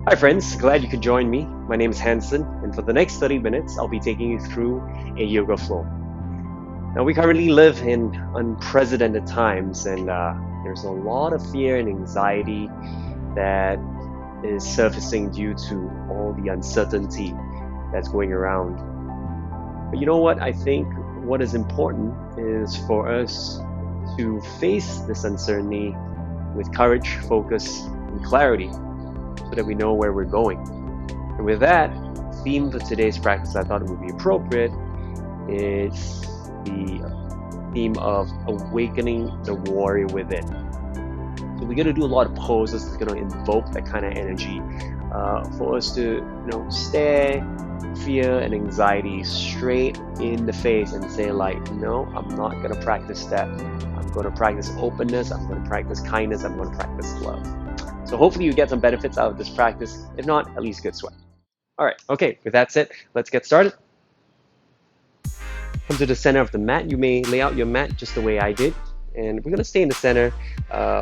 Hi friends, glad you could join me. My name is Hanson, and for the next 30 minutes, I'll be taking you through a yoga flow. Now, we currently live in unprecedented times, and there's a lot of fear and anxiety that is surfacing due to all the uncertainty that's going around. But you know what? I think what is important is for us to face this uncertainty with courage, focus, and clarity so that we know where we're going. And with that, theme for today's practice I thought it would be appropriate is the theme of awakening the warrior within. So we're going to do a lot of poses that's going to invoke that kind of energy for us to stare fear and anxiety straight in the face and say like, no, I'm not going to practice that. I'm going to practice openness, I'm going to practice kindness, I'm going to practice love. So hopefully you get some benefits out of this practice. If not, at least good sweat. All right, okay, with that said, let's get started. Come to the center of the mat. You may lay out your mat just the way I did. And we're gonna stay in the center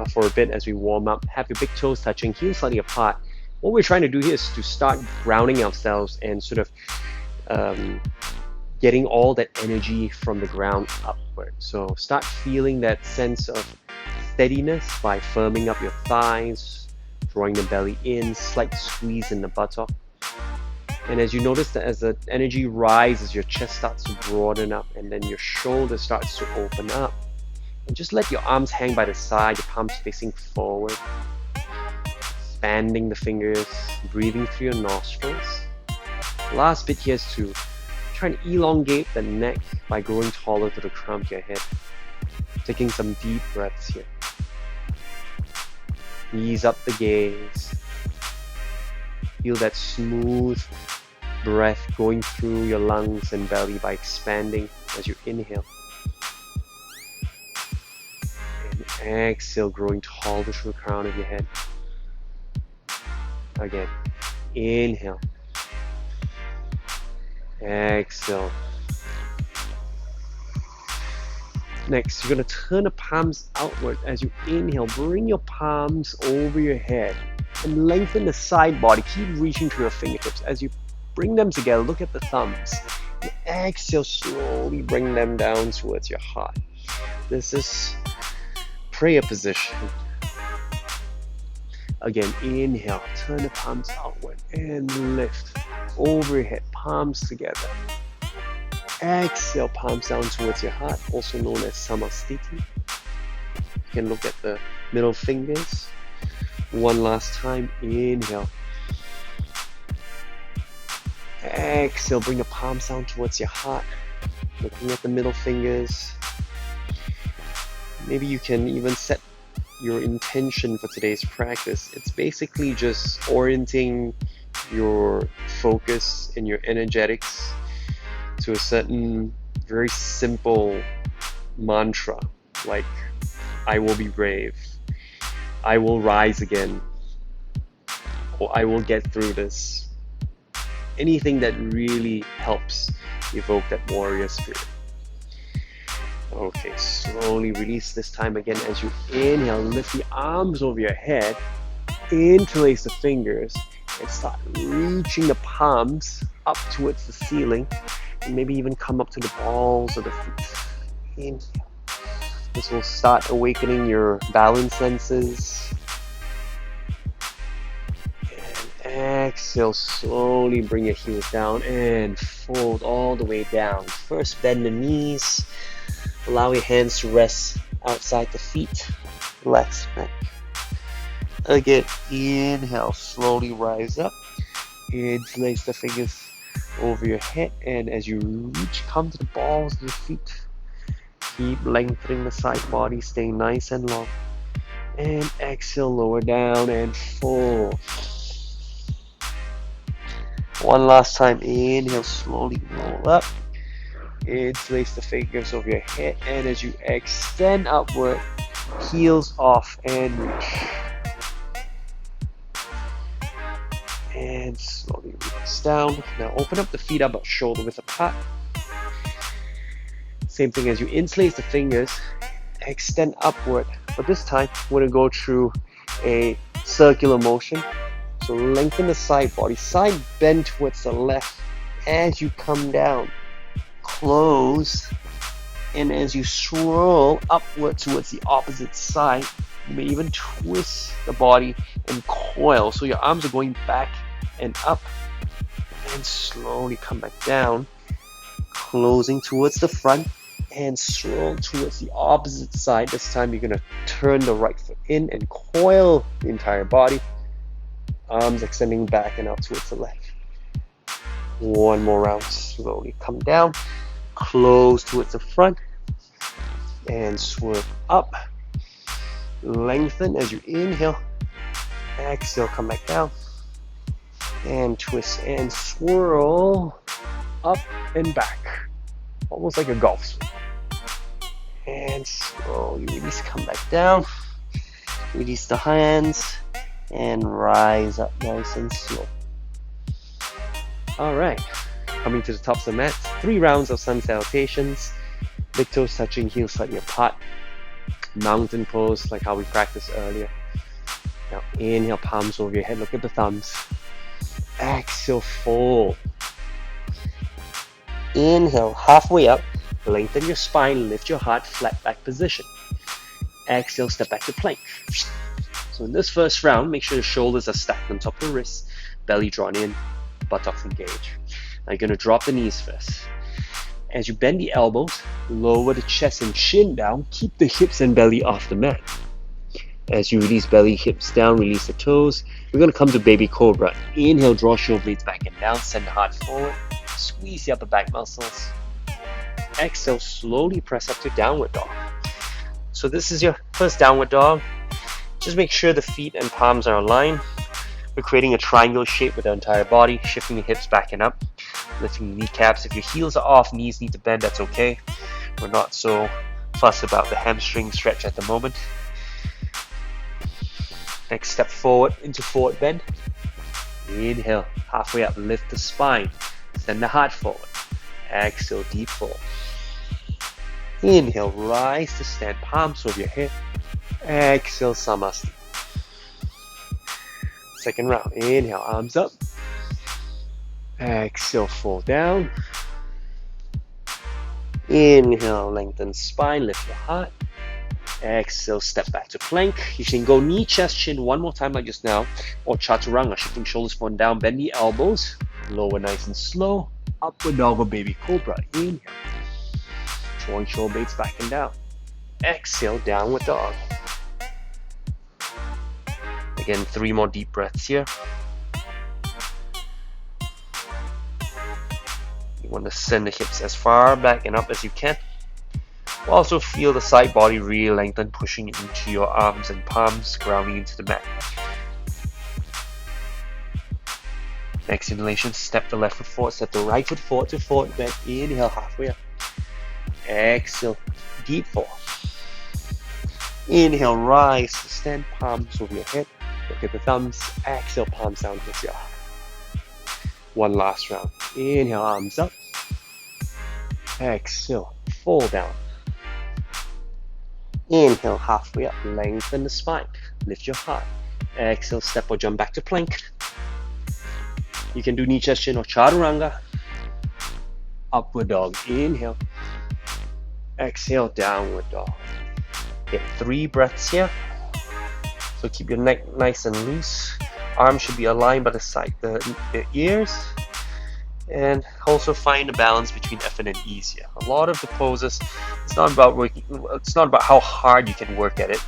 for a bit as we warm up. Have your big toes touching, heels slightly apart. What we're trying to do here is to start grounding ourselves and sort of getting all that energy from the ground upward. So start feeling that sense of steadiness by firming up your thighs, drawing the belly in, slight squeeze in the buttock. And as you notice that as the energy rises, your chest starts to broaden up and then your shoulder starts to open up. And just let your arms hang by the side, your palms facing forward. Expanding the fingers, breathing through your nostrils. Last bit here is to try and elongate the neck by growing taller to the crown of your head. Taking some deep breaths here. Ease up the gaze. Feel that smooth breath going through your lungs and belly by expanding as you inhale. And exhale, growing taller through the crown of your head. Again, inhale. Exhale. Next, you're going to turn the palms outward as you inhale. Bring your palms over your head and lengthen the side body. Keep reaching through your fingertips. As you bring them together, look at the thumbs. And exhale, slowly bring them down towards your heart. This is prayer position. Again, inhale, turn the palms outward and lift over your head, palms together. Exhale, palms down towards your heart, also known as Samastiti. You can look at the middle fingers. One last time, inhale. Exhale, bring the palms down towards your heart, looking at the middle fingers. Maybe you can even set your intention for today's practice. It's basically just orienting your focus and your energetics to a certain very simple mantra like I will be brave, I will rise again, or I will get through this. Anything that really helps evoke that warrior spirit. Okay, slowly release this time again as you inhale, lift the arms over your head, interlace the fingers, and start reaching the palms up towards the ceiling, and maybe even come up to the balls of the feet. Inhale. This will start awakening your balance senses. And exhale, slowly bring your heels down and fold all the way down. First, bend the knees. Allow your hands to rest outside the feet. Relax the neck. Again, inhale, slowly rise up. Interlace the fingers over your head, and as you reach, come to the balls of your feet. Keep lengthening the side body, staying nice and long. And exhale, lower down and fold. One last time, inhale, slowly roll up. Interlace the fingers over your head, and as you extend upward, heels off and reach. And slowly release down. Now open up the feet about shoulder width apart. Same thing as you interlace the fingers, extend upward. But this time, we're going to go through a circular motion. So lengthen the side body, side bend towards the left as you come down. Close, and as you swirl upward towards the opposite side, you may even twist the body and coil. So your arms are going back and up, and slowly come back down, closing towards the front, and swirl towards the opposite side. This time you're going to turn the right foot in and coil the entire body, arms extending back and out towards the left. One more round. Slowly come down, close towards the front, and swerve up. Lengthen as you inhale. Exhale, come back down, and twist and swirl up and back, almost like a golf swing. And slowly release, come back down, release the hands, and rise up nice and slow. Alright, coming to the tops of the mat, 3 rounds of sun salutations, big toes touching, heels slightly apart, mountain pose like how we practiced earlier. Now inhale, palms over your head, look at the thumbs. Exhale, fold. Inhale, halfway up, lengthen your spine, lift your heart, flat back position. Exhale, step back to plank. So in this first round, make sure the shoulders are stacked on top of the wrists, belly drawn in, buttocks engaged. Now you're going to drop the knees first. As you bend the elbows, lower the chest and chin down, keep the hips and belly off the mat. As you release belly, hips down, release the toes. We're going to come to baby cobra. Inhale, draw shoulder blades back and down, send the heart forward, squeeze the upper back muscles. Exhale, slowly press up to downward dog. So this is your first downward dog. Just make sure the feet and palms are aligned. We're creating a triangle shape with the entire body, shifting the hips back and up, lifting the kneecaps. If your heels are off, knees need to bend, that's okay. We're not so fussed about the hamstring stretch at the moment. Next step forward into forward bend. Inhale, halfway up, lift the spine, send the heart forward. Exhale, deep fold. Inhale, rise to stand, palms over your head. Exhale, Samastha. Second round, inhale, arms up. Exhale, fold down. Inhale, lengthen spine, lift your heart. Exhale, step back to plank. You can go knee, chest, chin one more time like just now, or chaturanga, shifting shoulders forward down, bend the elbows, lower nice and slow, upward dog or baby cobra. Inhale, drawing shoulder blades back and down. Exhale, downward dog. Again, 3 more deep breaths here. You want to send the hips as far back and up as you can. Also feel the side body really lengthen, pushing into your arms and palms, grounding into the mat. Next inhalation, step the left foot forward, step the right foot forward to forward bend. Inhale, halfway up. Exhale, deep fold. Inhale, rise to stand, palms over your head. Look at the thumbs. Exhale, palms down towards your heart. One last round. Inhale, arms up. Exhale, fold down. Inhale, halfway up, lengthen the spine, lift your heart. Exhale, step or jump back to plank. You can do knee, chest, chin or chaturanga. Upward dog, inhale. Exhale, downward dog. Get 3 breaths here. So keep your neck nice and loose. Arms should be aligned by the side, the ears. And also find a balance between effort and ease here. A lot of the poses, it's not about how hard you can work at it.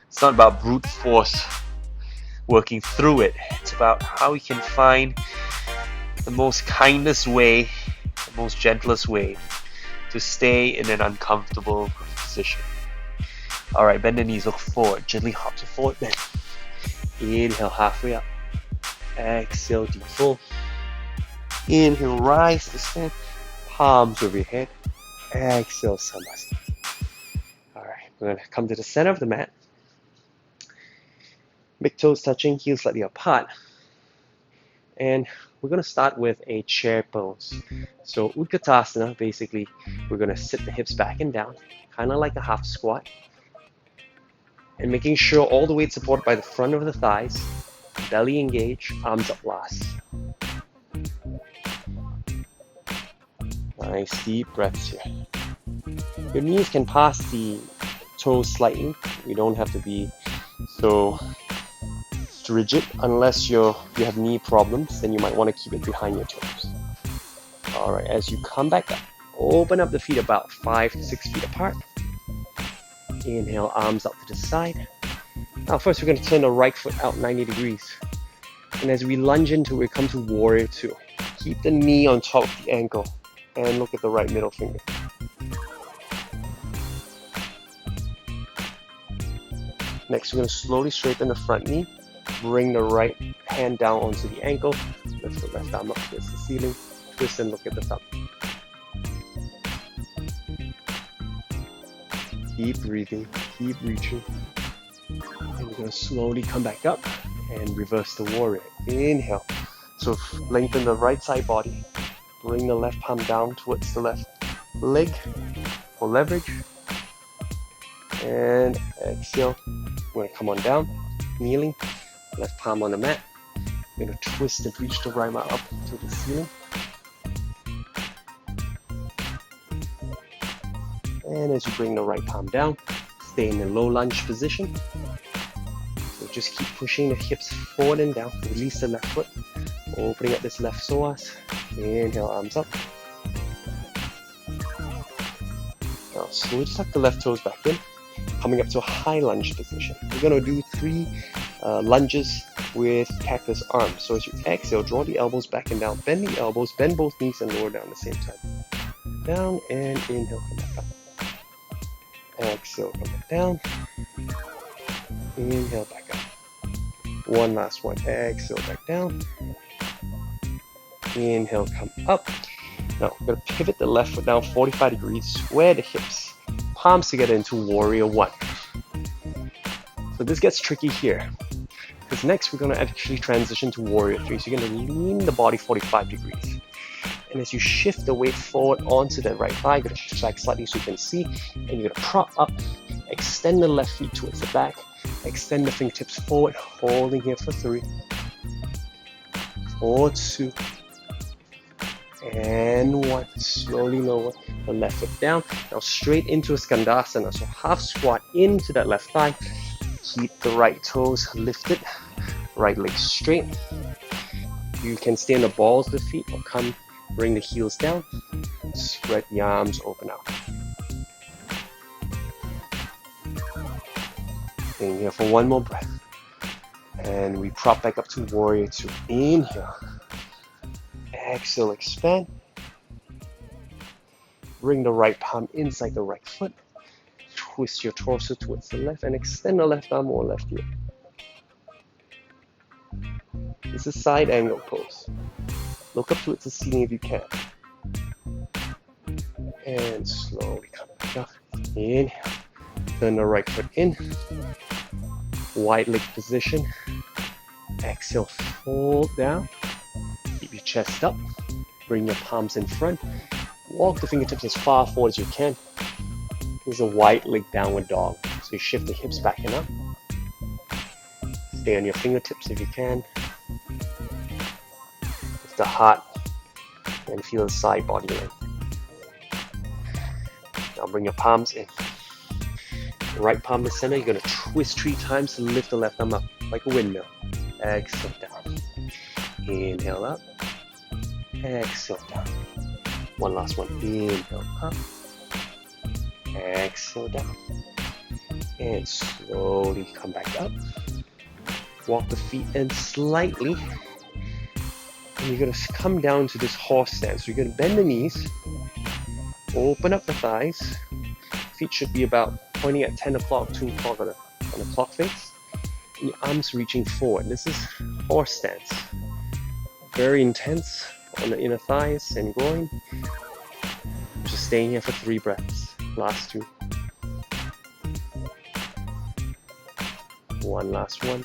It's not about brute force working through it. It's about how you can find the most kindest way, the most gentlest way to stay in an uncomfortable position. Alright, bend the knees, look forward, gently hop to forward bend. Inhale, halfway up. Exhale, deep fold. Inhale, rise to stand, palms over your head. Exhale, Samastha. Alright, we're going to come to the center of the mat. Big toes touching, heels slightly apart. And we're going to start with a chair pose. So Utkatasana, basically, we're going to sit the hips back and down, kind of like a half squat. And making sure all the weight supported by the front of the thighs. belly engaged, arms up last. Nice deep breaths here. Your knees can pass the toes slightly. You don't have to be so rigid unless you have knee problems, then you might want to keep it behind your toes. Alright, as you come back up, open up the feet about 5 to 6 feet apart. Inhale, arms up to the side. Now first we're going to turn the right foot out 90 degrees. And as we lunge into it, come to warrior two. Keep the knee on top of the ankle and look at the right middle finger. Next we're going to slowly straighten the front knee. Bring the right hand down onto the ankle. Lift the left arm up towards the ceiling. Twist and look at the thumb. Keep breathing, keep reaching. And we're going to slowly come back up and reverse the warrior. Inhale. So lengthen the right side body. Bring the left palm down towards the left leg for leverage. And exhale. We're going to come on down, kneeling. Left palm on the mat. We're going to twist and reach the right arm up to the ceiling. And as you bring the right palm down, stay in the low lunge position. So just keep pushing the hips forward and down. Release the left foot. Opening up this left psoas. Inhale, arms up. Now slowly tuck the left toes back in. Coming up to a high lunge position. We're going to do 3 lunges with cactus arms. So as you exhale, draw the elbows back and down. Bend the elbows, bend both knees and lower down at the same time. Down and inhale, come back up. Exhale, come back down. Inhale, back up. One last one. Exhale, back down. Inhale, come up. Now, we're going to pivot the left foot down 45 degrees. Square the hips. Palms together into warrior one. So this gets tricky here. Because next we're going to actually transition to warrior three. So you're going to lean the body 45 degrees. And as you shift the weight forward onto the right thigh, you're going to push back slightly so you can see. And you're going to prop up, extend the left feet towards the back, extend the fingertips forward, holding here for 3, 4, 2, and 1. Slowly lower the left foot down. Now straight into a skandasana. So half squat into that left thigh. Keep the right toes lifted, right leg straight. You can stay on the balls of the feet or come. Bring the heels down, spread the arms, open out. Staying here for one more breath. And we prop back up to warrior two. Inhale. Exhale, expand. Bring the right palm inside the right foot. Twist your torso towards the left and extend the left arm or left ear. This is side angle pose. Look up towards the ceiling if you can. And slowly come back up. Inhale. Turn the right foot in. Wide leg position. Exhale, fold down. Keep your chest up. Bring your palms in front. Walk the fingertips as far forward as you can. This is a wide leg downward dog. So you shift the hips back and up. Stay on your fingertips if you can. The heart and feel the side body length. Now bring your palms in. Right palm to center. You're going to twist 3 times to lift the left arm up like a windmill. Exhale down. Inhale up. Exhale down. One last one. Inhale up. Exhale down. And slowly come back up. Walk the feet in slightly. And you're going to come down to this horse stance. So you're going to bend the knees, open up the thighs. Feet should be about pointing at 10 o'clock, 2 o'clock on the clock face. And your arms reaching forward. This is horse stance. Very intense on the inner thighs and groin. Just staying here for 3 breaths. Last 2. One last one.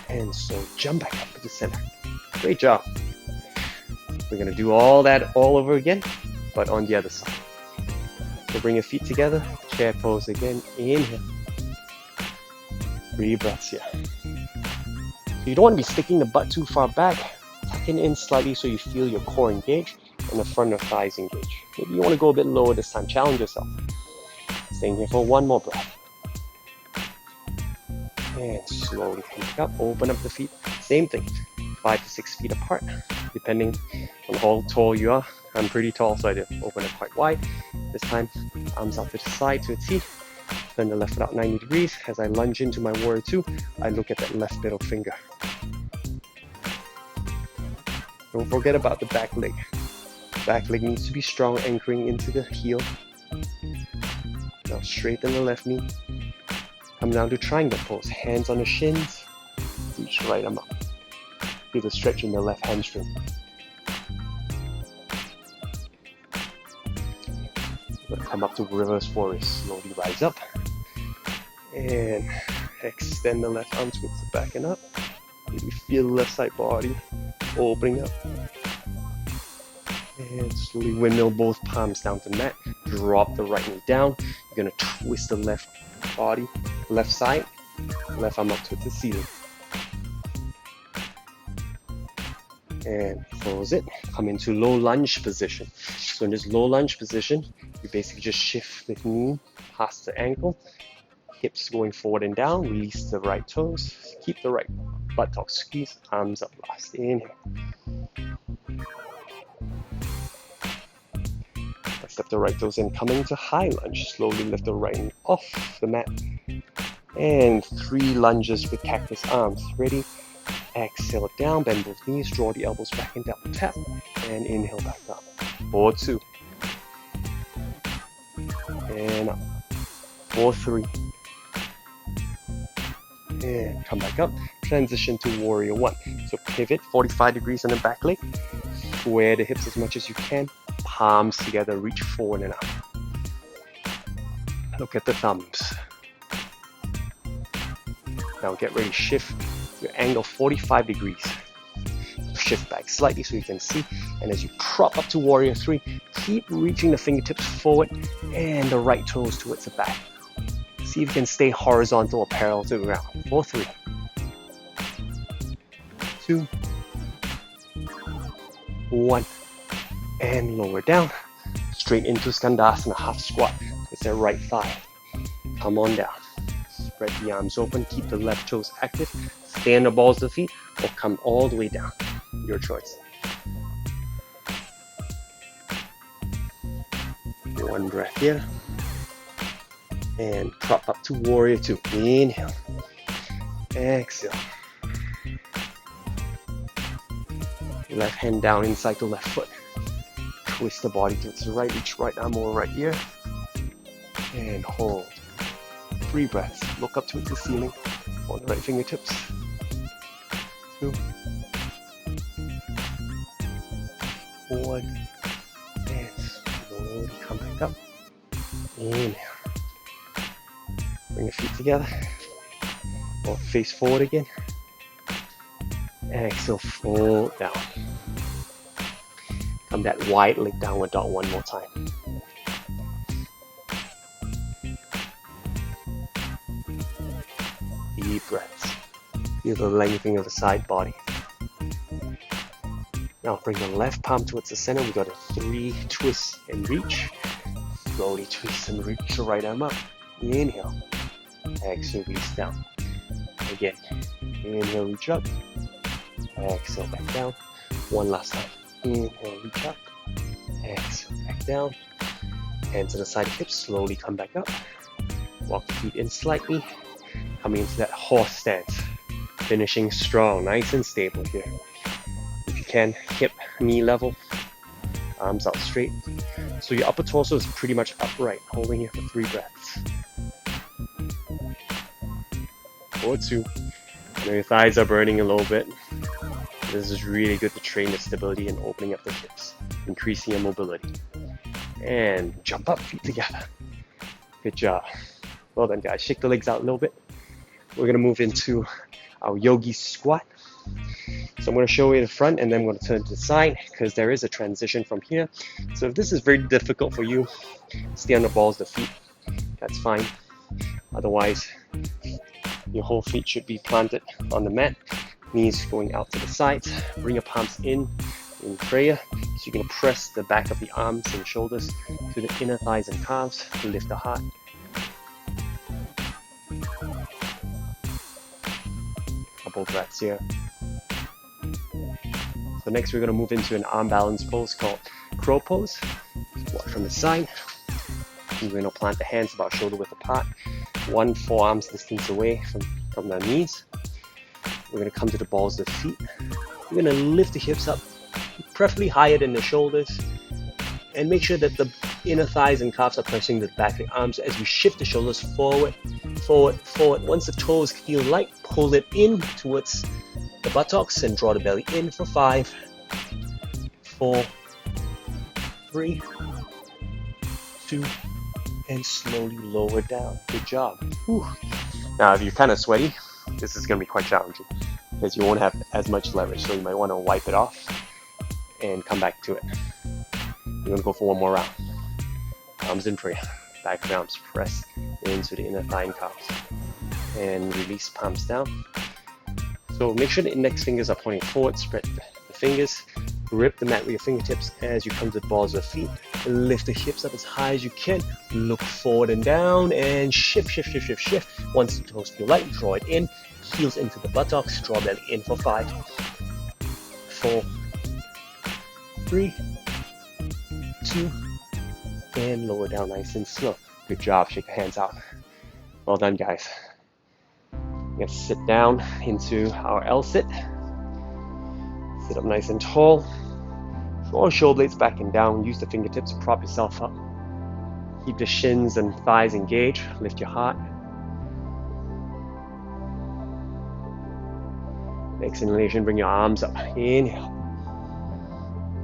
And so jump back up to the center. Great job. We're going to do all that all over again, but on the other side. So bring your feet together, chair pose again. Inhale. 3 breaths here. You don't want to be sticking the butt too far back. Tucking in slightly so you feel your core engage and the front of thighs engage. Maybe you want to go a bit lower this time. Challenge yourself. Staying here for one more breath. And slowly come back up. Open up the feet. Same thing. 5 to 6 feet apart, depending on how tall you are. I'm pretty tall, so I did open it quite wide. This time, arms out to the side to a T. Turn the left foot out 90 degrees. As I lunge into my warrior two, I look at that left middle finger. Don't forget about the back leg. Back leg needs to be strong, anchoring into the heel. Now straighten the left knee. Come down to triangle pose. Hands on the shins. Reach the right arm up. Feel the stretch in the left hamstring. Come up to reverse warrior. Slowly rise up. And extend the left arm towards the back and up. Maybe feel the left side body opening up. And slowly windmill both palms down to the mat. Drop the right knee down. You're going to twist the left body, left side, left arm up towards the ceiling. And close it. Come into low lunge position. So in this low lunge position, you basically just shift the knee past the ankle. Hips going forward and down. Release the right toes. Keep the right buttock squeeze. Arms up last. Inhale. Step the right toes in, coming to high lunge. Slowly lift the right knee off the mat. And 3 lunges with cactus arms. Ready? Exhale down, bend both knees, draw the elbows back and down. Tap, and inhale back up. 4, 2. And up. 4, 3. And come back up. Transition to warrior one. So pivot 45 degrees on the back leg. Square the hips as much as you can. Palms together, reach forward and up. Look at the thumbs. Now get ready, shift your angle 45 degrees. Shift back slightly so you can see. And as you prop up to warrior three, keep reaching the fingertips forward and the right toes towards the back. See if you can stay horizontal or parallel to the ground. 4, 3, 2, 1. And lower down, straight into Skandasana, half squat with that right thigh. Come on down. Spread the arms open, keep the left toes active. Stay on the balls of the feet or come all the way down. Your choice. One breath here. And prop up to warrior two. Inhale. Exhale. Left hand down inside the left foot. Twist the body towards the right, reach right arm over right ear. And hold. 3 breaths. Look up towards the ceiling. On the right fingertips. 2, 1. And slowly come back up. Inhale. Bring your feet together. Or face forward again. Exhale, fold down. Come that wide leg downward dog one more time. Deep breaths. Feel the lengthening of the side body. Now bring the left palm towards the center. We got a 3 twist and reach. Slowly twist and reach the right arm up. Inhale. Exhale, reach down. Again. Inhale, reach up. Exhale, back down. One last time. Inhale, reach up. Exhale, back down. Hands to the side of hips. Slowly come back up. Walk the feet in slightly. Coming into that horse stance. Finishing strong, nice and stable here. If you can, hip, knee level. Arms out straight. So your upper torso is pretty much upright. Holding here for 3 breaths. 4, 2. I know your thighs are burning a little bit. This is really good to train the stability and opening up the hips, increasing your mobility. And jump up, feet together. Good job. Well done, guys. Shake the legs out a little bit. We're gonna move into our yogi squat. So I'm gonna show you the front and then I'm gonna turn to the side because there is a transition from here. So if this is very difficult for you, stay on the balls of the feet. That's fine. Otherwise, your whole feet should be planted on the mat. Knees going out to the sides. Bring your palms in prayer. So you're going to press the back of the arms and shoulders to the inner thighs and calves to lift the heart. Couple breaths here. So next we're going to move into an arm balance pose called crow pose. Watch from the side. We're going to plant the hands about shoulder width apart, one forearm's distance away from the knees. We're going to come to the balls of the feet. We're going to lift the hips up, preferably higher than the shoulders, and make sure that the inner thighs and calves are pressing the back of the arms as we shift the shoulders forward, forward, forward. Once the toes feel light, pull it in towards the buttocks and draw the belly in for 5, 4, 3, 2, and slowly lower down. Good job. Whew. Now, if you're kind of sweaty, this is going to be quite challenging because you won't have as much leverage, so you might want to wipe it off and come back to it. We're going to go for one more round. Arms in prayer. Back of the arms press into the inner thigh and calves. And release, palms down. So make sure the index fingers are pointing forward. Spread the fingers. Grip the mat with your fingertips as you come to the balls of the feet. Lift the hips up as high as you can. Look forward and down and shift, shift, shift, shift, shift. Once the toes feel light, draw it in. Heels into the buttocks. Draw belly in for 5, 4, 3, 2, and lower down nice and slow. Good job. Shake the hands out. Well done, guys. We're going to sit down into our L sit. Sit up nice and tall. Draw shoulder blades back and down. Use the fingertips to prop yourself up. Keep the shins and thighs engaged. Lift your heart. Next inhalation, bring your arms up. Inhale.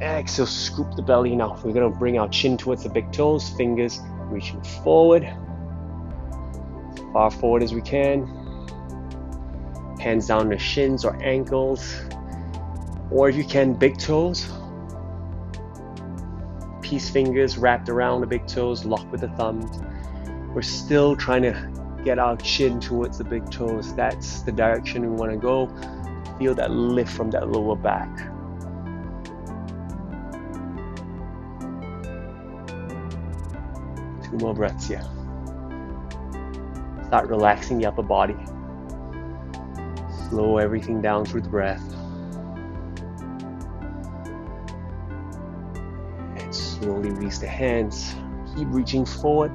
Exhale, scoop the belly. Now we're going to bring our chin towards the big toes. Fingers reaching forward. As far forward as we can. Hands down the shins or ankles. Or if you can, big toes. Peace fingers wrapped around the big toes, locked with the thumbs. We're still trying to get our chin towards the big toes. That's the direction we want to go. Feel that lift from that lower back. Two more breaths here. Start relaxing the upper body. Slow everything down through the breath. And slowly release the hands. Keep reaching forward.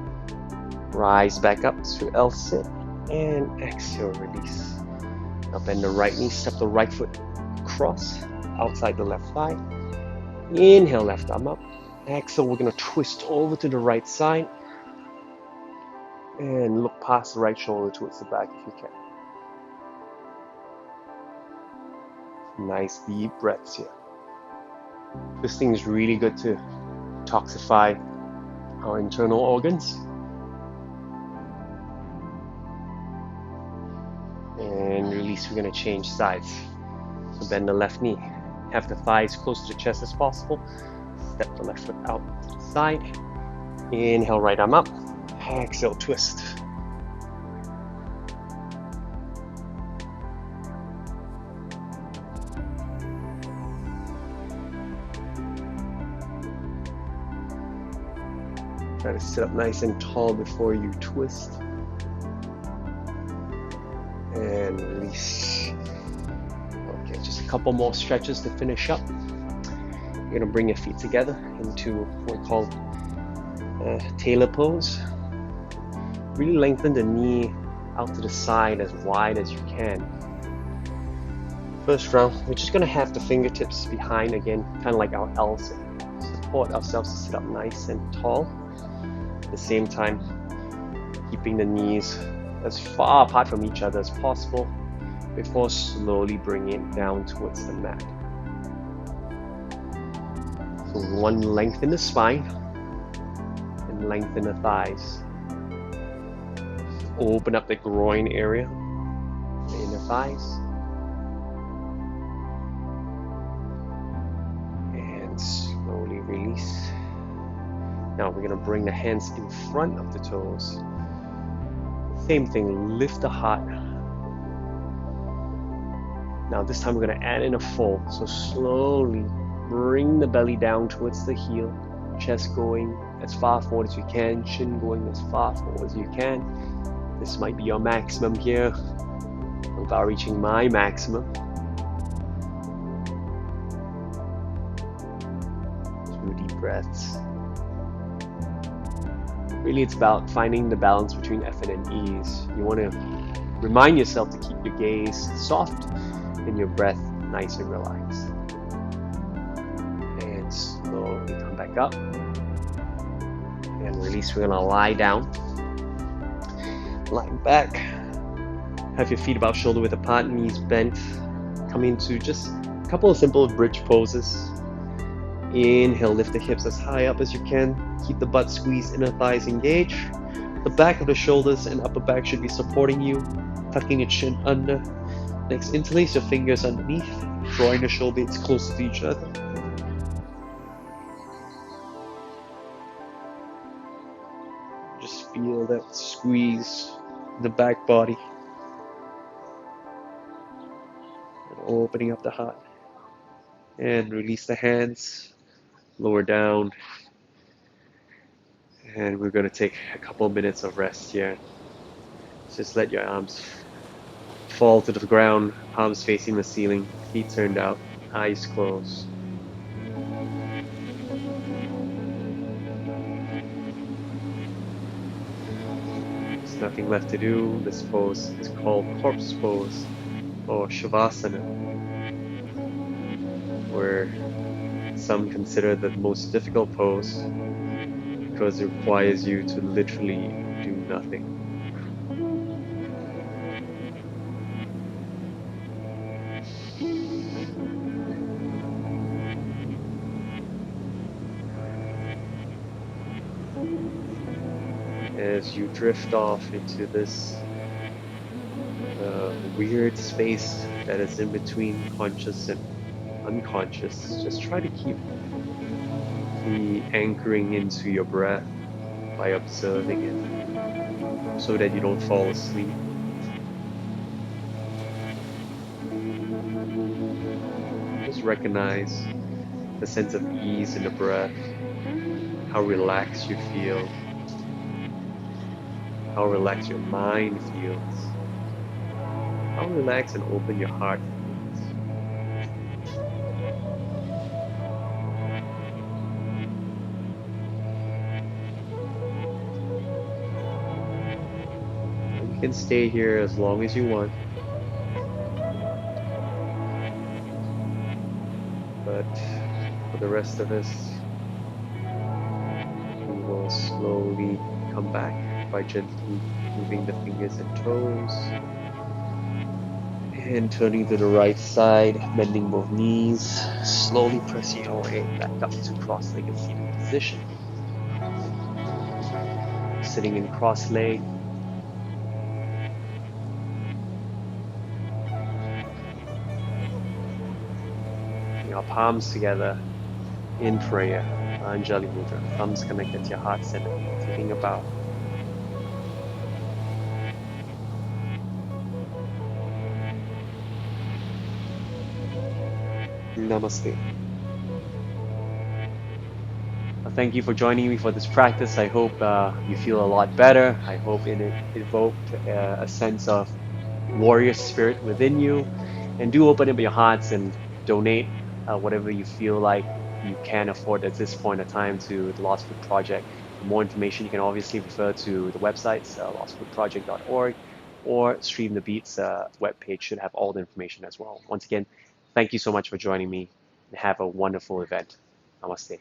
Rise back up to L sit. And exhale, release. Now bend the right knee, step the right foot across, outside the left thigh. Inhale, left arm up. Exhale, we're going to twist over to the right side. And look past the right shoulder towards the back if you can. Nice deep breaths here. Twisting is really good to detoxify our internal organs. And release, we're going to change sides. So bend the left knee. Have the thighs close to the chest as possible. Step the left foot out to the side. Inhale, right arm up. Exhale, twist. Try to sit up nice and tall before you twist. And release. Okay, just a couple more stretches to finish up. You're going to bring your feet together into what we call tailor pose. Really lengthen the knee out to the side as wide as you can. First round, we're just going to have the fingertips behind again, kind of like our L sit. Support ourselves to sit up nice and tall. At the same time, keeping the knees as far apart from each other as possible before slowly bringing it down towards the mat. So one, lengthen the spine and lengthen the thighs. Open up the groin area, the inner thighs. And slowly release. Now we're going to bring the hands in front of the toes. Same thing, lift the heart. Now this time we're going to add in a fold. So slowly bring the belly down towards the heel, chest going as far forward as you can, chin going as far forward as you can. This might be your maximum here, without reaching my maximum. 2 deep breaths. Really, it's about finding the balance between effort and ease. You want to remind yourself to keep your gaze soft and your breath nice and relaxed. And slowly come back up. And release. We're going to lie down. Lie back. Have your feet about shoulder width apart, knees bent. Come into just a couple of simple bridge poses. Inhale, lift the hips as high up as you can. Keep the butt squeezed, inner thighs engaged. The back of the shoulders and upper back should be supporting you, tucking your chin under. Next, interlace your fingers underneath, drawing the shoulder blades closer to each other. Just feel that squeeze in the back body. And opening up the heart. And release the hands, lower down. And we're going to take a couple minutes of rest here. Just let your arms fall to the ground, palms facing the ceiling, feet turned out, eyes closed. There's nothing left to do. This pose is called corpse pose or shavasana, where some consider the most difficult pose because it requires you to literally do nothing. As you drift off into this weird space that is in between conscious and unconscious, just try to keep the anchoring into your breath by observing it so that you don't fall asleep. Just recognize the sense of ease in the breath, how relaxed you feel, how relaxed your mind feels, how relaxed and open your heart feels. You can stay here as long as you want, but for the rest of us, we will slowly come back by gently moving the fingers and toes and turning to the right side, bending both knees, slowly pressing your way back up to cross-legged seated position. Sitting in cross-leg. Your palms together in prayer, Anjali Mudra, thumbs connected to your heart center, taking a bow. Namaste. Thank you for joining me for this practice. I hope you feel a lot better. I hope it evoked a sense of warrior spirit within you. And do open up your hearts and donate whatever you feel like you can afford at this point in time to the Lost Food Project. For more information, you can obviously refer to the websites, lostfoodproject.org, or Stream the Beats webpage should have all the information as well. Once again, thank you so much for joining me, and have a wonderful event. Namaste.